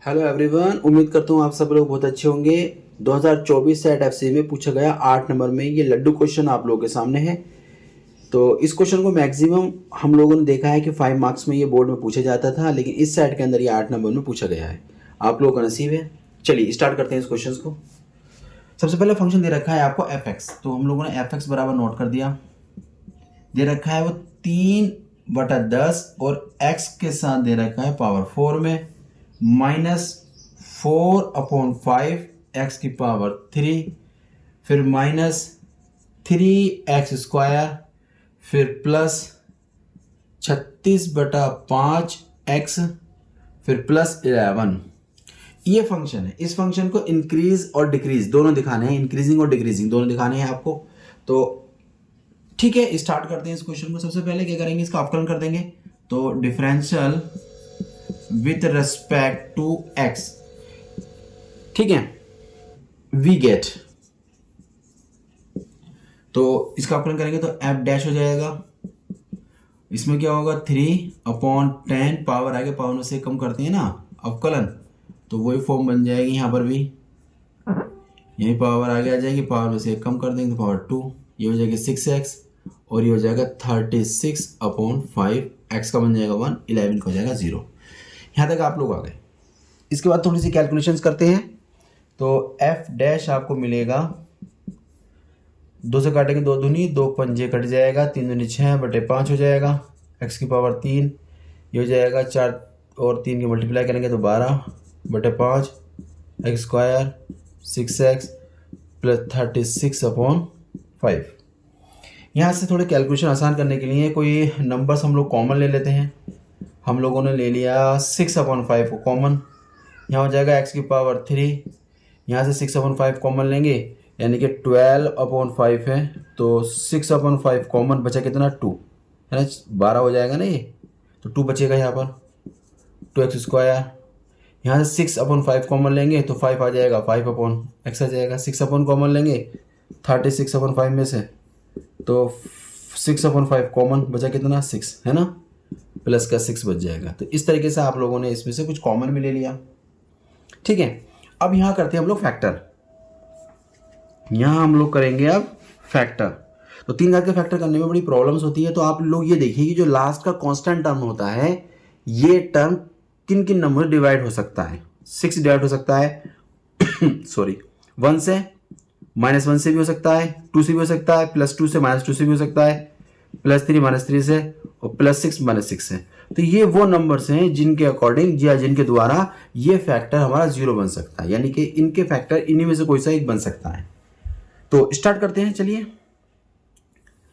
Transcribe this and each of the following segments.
Hello everyone, उम्मीद करता हूँ आप सब लोग बहुत अच्छे होंगे। 2024 सेट एफसी में पूछा गया 8 नंबर में ये लड्डू क्वेश्चन आप लोगों के सामने है। तो इस क्वेश्चन को मैक्सिमम हम लोगों ने देखा है कि 5 मार्क्स में ये बोर्ड में पूछा जाता था, लेकिन इस सेट के अंदर ये 8 नंबर में पूछा गया है। आप लोगों का नसीब है। चलिए स्टार्ट करते हैं इस क्वेश्चन को। सबसे पहले फंक्शन दे रखा है आपको एफ एक्स, तो हम लोगों ने एफ एक्स बराबर नोट कर दिया। दे रखा है वो 3/10 और एक्स के साथ दे रखा है पावर 4 में -4/5 एक्स की पावर 3, फिर -3x², फिर प्लस 36/5 एक्स, फिर प्लस 11। ये फंक्शन है। इस फंक्शन को इंक्रीज और डिक्रीज दोनों दिखाने हैं, इंक्रीजिंग और डिक्रीजिंग दोनों दिखाने हैं आपको। तो ठीक है, स्टार्ट करते हैं इस क्वेश्चन को। सबसे पहले क्या करेंगे, इसका अवकलन कर देंगे। तो differential with respect to x, ठीक है, वी गेट। तो इसका अवकलन करेंगे तो एफ डैश हो जाएगा। इसमें क्या होगा 3/10, पावर आगे पावर में से कम करते हैं ना अवकलन, तो वही फॉर्म बन जाएगी यहाँ पर भी। यही पावर आगे आ जाएगी, पावर में से कम कर देंगे तो पावर 2, ये हो जाएगी 6x और ये हो जाएगा 36/5। एक्स का बन जाएगा 1, 11 का हो जाएगा 0। यहाँ तक आप लोग आ गए। इसके बाद थोड़ी सी कैलकुलेशंस करते हैं। तो एफ डैश आपको मिलेगा, 2 से काटेंगे 2 दूनी 2 पंजे कट जाएगा, 3 दूनी 6/5 हो जाएगा। एक्स की पावर 3, ये हो जाएगा 4 और 3 की मल्टीप्लाई करेंगे तो 12/5 x² 6x प्लस 36/5। यहाँ से थोड़े कैलकुलेशन आसान करने के लिए कोई नंबर्स हम लोग कॉमन ले लेते हैं। हम लोगों ने ले लिया 6/5 को कॉमन, यहाँ हो जाएगा x की पावर 3। यहाँ से 6/5 कॉमन लेंगे यानी कि 12/5 है, तो 6/5 कॉमन बचा कितना 2 है ना, 12 हो जाएगा ना ये, तो 2 बचेगा यहाँ पर 2x²। यहाँ से 6/5 कॉमन लेंगे तो 5 आ जाएगा, 5/x आ जाएगा। 6 कॉमन लेंगे 36/5 में से, तो 6/5 कॉमन बचा कितना 6 है ना, प्लस का 6 बच जाएगा। तो इस तरीके से आप लोगों ने इसमें से कुछ कॉमन भी ले लिया, ठीक है। अब यहाँ करते हैं हम लोग फैक्टर। यहाँ हम लोग करेंगे अब फैक्टर। तो 3 घात के फैक्टर करने में बड़ी प्रॉब्लम्स होती है। तो आप लोग ये देखिए कि जो लास्ट का कांस्टेंट टर्म होता है, ये टर्म किन किन नंबर डिवाइड हो सकता है। 6 डिवाइड हो सकता है सॉरी 1 से, -1 से भी हो सकता है, 2 से भी हो सकता है, +2 से -2 से भी हो सकता है, +3 -3 से, और +6 -6 से। तो ये वो नंबर्स हैं जिनके अकॉर्डिंग या जिनके द्वारा ये फैक्टर हमारा 0 बन सकता है, यानी कि इनके फैक्टर इन्हीं में से कोई सा एक बन सकता है। तो स्टार्ट करते हैं। चलिए,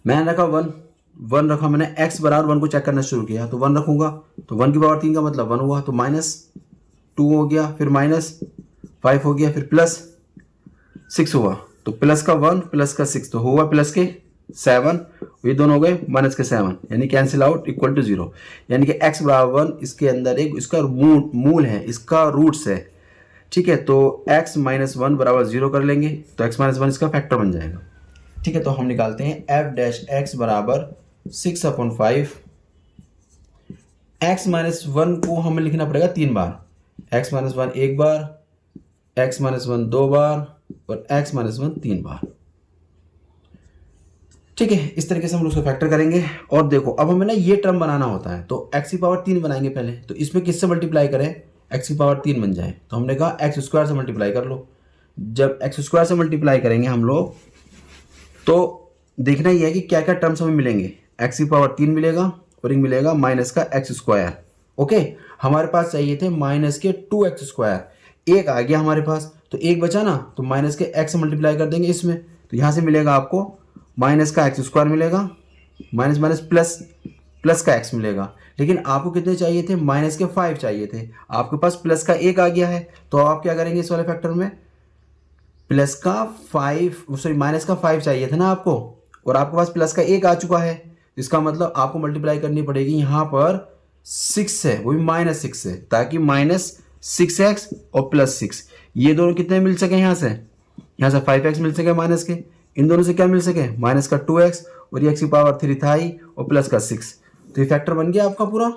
मैंने रखा 1 रखा, मैंने x बराबर 1 को चेक करना शुरू किया, तो 1 रखूंगा, तो 1 की पावर 3 का मतलब 1 हुआ, तो -2 हो गया, फिर -5 हो गया, फिर +6 हुआ, तो प्लस का 1 प्लस का 6 तो हुआ प्लस के 7, ये दोनों हो गए माइनस के 7, यानी कैंसिल आउट इक्वल टू 0। यानी कि x बराबर 1 इसके अंदर एक इसका मूल है, इसका रूट्स है, ठीक है। तो x - 1 बराबर 0 कर लेंगे, तो x - 1 इसका फैक्टर बन जाएगा, ठीक है। तो हम निकालते हैं f डैश x बराबर 6/5। x - 1 को हमें लिखना पड़ेगा 3 बार, x - 1 एक बार, x - 1 2 बार और x - 1 3 बार, ठीक है। इस तरीके से हम लोग उसको फैक्टर करेंगे। और देखो, अब हमें ना ये टर्म बनाना होता है, तो x की पावर 3 बनाएंगे पहले। तो इसमें किससे मल्टीप्लाई करें, x की पावर 3 बन जाए, तो हमने कहा x² से मल्टीप्लाई कर लो। जब x² से मल्टीप्लाई करेंगे हम लोग, तो देखना ही है कि क्या क्या टर्म्स हमें मिलेंगे। x की पावर 3 मिलेगा और एक मिलेगा माइनस का x²। ओके, हमारे पास चाहिए थे माइनस के 2x², एक आ गया हमारे पास, तो एक बचा ना, तो माइनस के x मल्टीप्लाई कर देंगे इसमें, तो यहाँ से मिलेगा आपको माइनस का x² मिलेगा, माइनस माइनस प्लस का x मिलेगा। लेकिन आपको कितने चाहिए थे, माइनस के 5 चाहिए थे, आपके पास प्लस का 1 आ गया है, तो आप क्या करेंगे इस वाले फैक्टर में, प्लस का 5 सॉरी माइनस का 5 चाहिए था ना आपको, और आपके पास प्लस का 1 आ चुका है, इसका मतलब आपको मल्टीप्लाई करनी पड़ेगी यहाँ पर 6 से, वो भी -6 से, ताकि -6x और +6 ये दोनों कितने मिल सके, यहाँ से 5x मिल सके माइनस के, इन दोनों से क्या मिल सके, माइनस का 2x और ये x की पावर 3 था ही और प्लस का 6, तो ये फैक्टर बन गया आपका पूरा।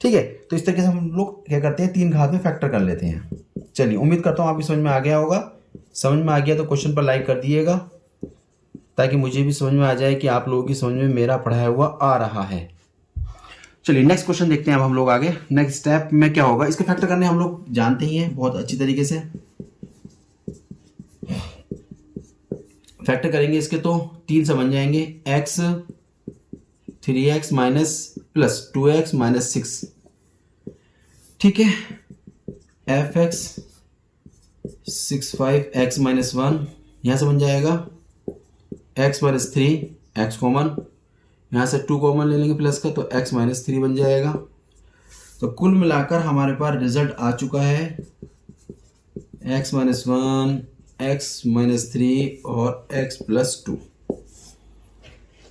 ठीक है, तो इस तरीके से हम लोग क्या करते हैं, 3 घात में फैक्टर कर लेते हैं। चलिए, उम्मीद करता हूँ आपकी समझ में आ गया होगा। समझ में आ गया तो क्वेश्चन पर लाइक कर दिएगा, ताकि मुझे भी समझ में आ जाए कि आप लोगों की समझ में मेरा पढ़ाया हुआ आ रहा है। चलिए नेक्स्ट क्वेश्चन देखते हैं अब हम लोग आगे। नेक्स्ट स्टेप में क्या होगा, इसके फैक्टर करने हम लोग जानते ही हैं बहुत अच्छी तरीके से। फैक्टर करेंगे इसके तो 3 से बन जाएंगे, x 3x minus plus 2x minus 6, ठीक है। fx 6 5x माइनस 1 यहाँ से बन जाएगा, x माइनस 3 x कॉमन, यहाँ से 2 कॉमन ले लेंगे प्लस का, तो x माइनस 3 बन जाएगा। तो कुल मिलाकर हमारे पास रिजल्ट आ चुका है x माइनस 1 x माइनस 3 और x प्लस 2।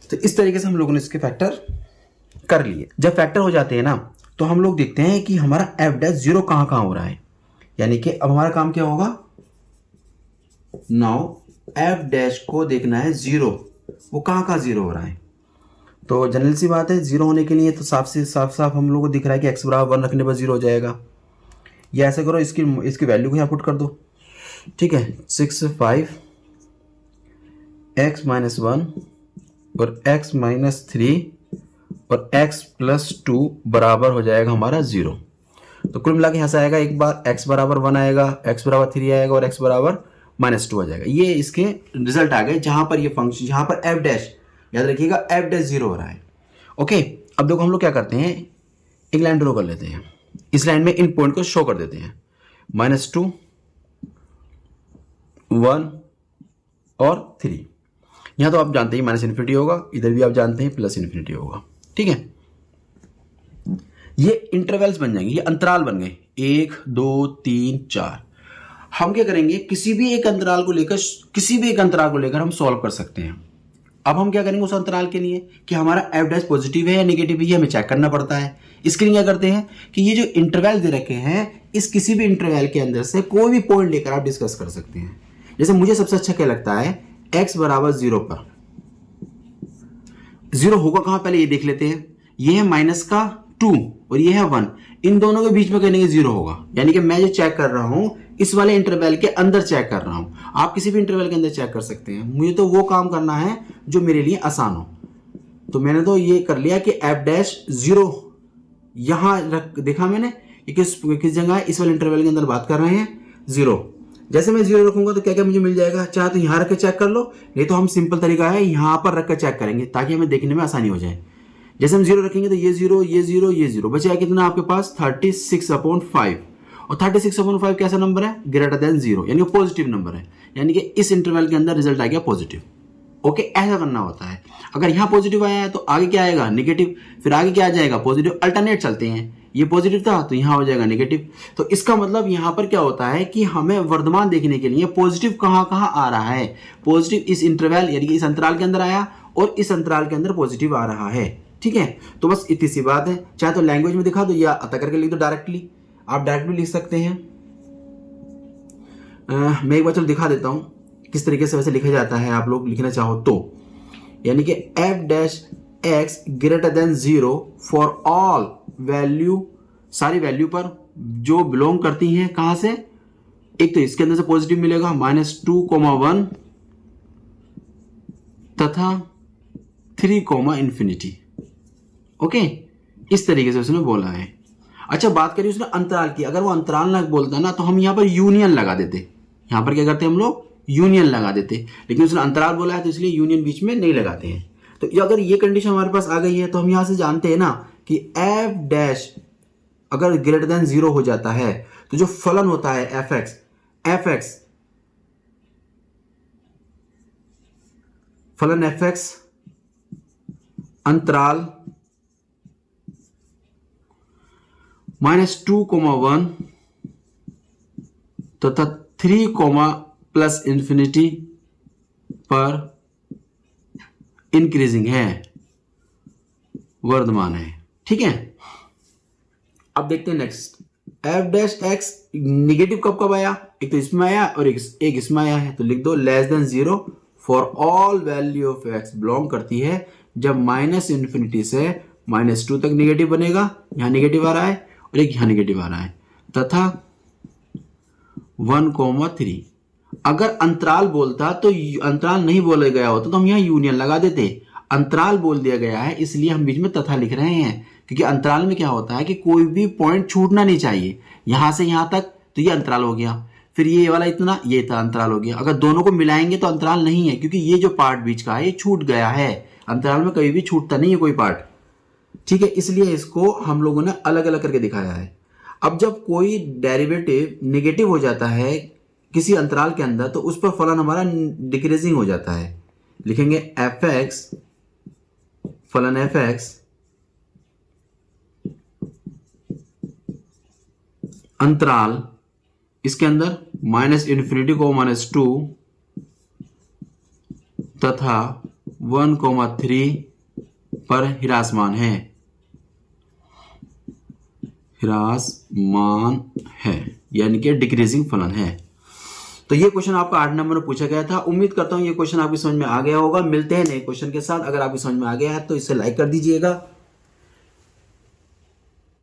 तो इस तरीके से हम लोगों ने इसके फैक्टर कर लिए। जब फैक्टर हो जाते हैं ना, तो हम लोग देखते हैं कि हमारा f डैश 0 कहाँ कहाँ हो रहा है। यानी कि अब हमारा काम क्या होगा, नाउ f डैश को देखना है 0, वो कहाँ कहाँ 0 हो रहा है। तो जनरल सी बात है, 0 होने के लिए तो साफ हम लोगों को दिख रहा है कि x बराबर 1 रखने पर 0 हो जाएगा। या ऐसा करो, इसकी वैल्यू को यहाँ पुट कर दो, ठीक है। 6 5 x माइनस 1 और x माइनस 3 और x प्लस 2 बराबर हो जाएगा हमारा 0। तो कुल मिला के यहाँ से आएगा, एक बार x बराबर 1 आएगा, x बराबर 3 आएगा और x बराबर माइनस 2 आ जाएगा। ये इसके रिजल्ट आ गए, जहां पर ये फंक्शन, जहां पर f डैश, याद रखिएगा f डैश 0 हो रहा है। ओके, अब देखो हम लोग क्या करते हैं, एक लाइन ड्रॉ कर लेते हैं। इस लाइन में इन पॉइंट को शो कर देते हैं, -2 1 और 3। यहाँ तो आप जानते हैं माइनस इन्फिनिटी होगा, इधर भी आप जानते हैं प्लस इन्फिनिटी होगा, ठीक है। ये इंटरवल्स बन जाएंगे, ये अंतराल बन गए, 1 2 3 4। हम क्या करेंगे, किसी भी एक अंतराल को लेकर हम सॉल्व कर सकते हैं। अब हम क्या करेंगे उस अंतराल के लिए कि हमारा f डैश पॉजिटिव है या नेगेटिव है, ये हमें चेक करना पड़ता है। इसके लिए क्या करते हैं कि ये जो इंटरवल दे रखे हैं, इस किसी भी इंटरवल के अंदर से कोई भी पॉइंट लेकर आप डिस्कस कर सकते हैं। जैसे मुझे सबसे अच्छा क्या लगता है, x बराबर 0 पर 0 होगा कहां, पहले ये देख लेते हैं। ये है माइनस का 2 और ये है 1, इन दोनों के बीच में कहीं 0 होगा। यानी कि मैं जो चेक कर रहा हूं, इस वाले इंटरवल के अंदर चेक कर रहा हूं। आप किसी भी इंटरवल के अंदर चेक कर सकते हैं, मुझे तो वो काम करना है जो मेरे लिए आसान हो। तो मैंने तो ये कर लिया कि f डैश 0 यहां रख देखा मैंने, ये किस जगह है, इस वाले इंटरवल के अंदर बात कर रहे हैं 0। जैसे मैं 0 रखूंगा तो क्या क्या मुझे मिल जाएगा, चाहे तो यहां रख के चेक कर लो, नहीं तो हम सिंपल तरीका है यहां पर रख कर चेक करेंगे, ताकि हमें देखने में आसानी हो जाए। जैसे हम 0 रखेंगे तो ये 0 ये 0 ये 0 बचा कितना आपके पास 36/5। और 36/5 कैसा नंबर है, ग्रेटर देन 0, यानी पॉजिटिव नंबर है। यानी कि इस इंटरवल के अंदर रिजल्ट आ गया पॉजिटिव। ओके, ऐसा करना होता है। अगर यहाँ पॉजिटिव आया है तो आगे क्या आएगा, नेगेटिव, फिर आगे क्या आ जाएगा, पॉजिटिव। अल्टरनेट चलते हैं, ये पॉजिटिव था तो यहाँ हो जाएगा नेगेटिव। तो इसका मतलब यहाँ पर क्या होता है कि हमें वर्तमान देखने के लिए पॉजिटिव कहाँ कहाँ आ रहा है। पॉजिटिव इस इंटरवल यानी कि इस अंतराल के अंदर आया और इस अंतराल के अंदर पॉजिटिव आ रहा है, ठीक है। तो बस इतनी सी बात है, चाहे तो लैंग्वेज में दिखा दो या अतः करके लिख दो डायरेक्टली, आप डायरेक्ट भी लिख सकते हैं। मैं एक बार चलो दिखा देता हूं किस तरीके से वैसे लिखा जाता है, आप लोग लिखना चाहो तो। यानी कि f dash x greater than 0 for all value, सारी वैल्यू पर जो बिलोंग करती हैं कहां से, एक तो इसके अंदर से पॉजिटिव मिलेगा -2, 1 तथा 3, इन्फिनिटी। ओके, इस तरीके से उसने बोला है। अच्छा, बात करिए उसने अंतराल की, अगर वो अंतराल ना बोलता ना तो हम यहां पर यूनियन लगा देते। यहां पर क्या करते हैं हम लोग, यूनियन लगा देते, लेकिन उसने अंतराल बोला है तो इसलिए यूनियन बीच में नहीं लगाते हैं। तो अगर ये कंडीशन हमारे पास आ गई है तो हम यहां से जानते हैं ना कि f डैश अगर ग्रेटर देन 0 हो जाता है तो जो फलन होता है fx फलन fx अंतराल -2, 1 तथा 3, प्लस इंफिनिटी पर इंक्रीजिंग है, वर्धमान है, ठीक है। अब देखते हैं next, f dash x negative कब आया, एक तो इसमें आया और एक इसमें आया है, तो लिख दो -0 for all value of x belong करती है जब -∞ से -2 तक नेगेटिव बनेगा, यहाँ नेगेटिव आ रहा है और एक यहाँ नेगेटिव आ रहा है, तथा 1,3। अगर अंतराल बोलता तो अंतराल नहीं बोला गया होता तो हम यहाँ यूनियन लगा देते। अंतराल बोल दिया गया है इसलिए हम बीच में तथा लिख रहे हैं, क्योंकि अंतराल में क्या होता है कि कोई भी पॉइंट छूटना नहीं चाहिए। यहां से यहां तक तो ये अंतराल हो गया, फिर ये वाला इतना, ये इतना अंतराल हो गया। अगर दोनों को मिलाएंगे तो अंतराल नहीं है, क्योंकि ये जो पार्ट बीच का है ये छूट गया है। अंतराल में कभी भी छूटता नहीं है कोई पार्ट, ठीक है, इसलिए इसको हम लोगों ने अलग अलग करके दिखाया है। अब जब कोई डेरिवेटिव नेगेटिव हो जाता है किसी अंतराल के अंदर तो उस पर फलन हमारा डिक्रीजिंग हो जाता है। लिखेंगे एफ एक्स, फलन एफ एक्स अंतराल इसके अंदर -∞ को -2 तथा 1,3 पर हिरासमान है, यानी कि डिक्रीजिंग फलन है। तो ये क्वेश्चन आपका 8 नंबर में पूछा गया था। उम्मीद करता हूं ये क्वेश्चन आपकी समझ में आ गया होगा। मिलते हैं नए क्वेश्चन के साथ। अगर आपकी समझ में आ गया है तो इसे लाइक कर दीजिएगा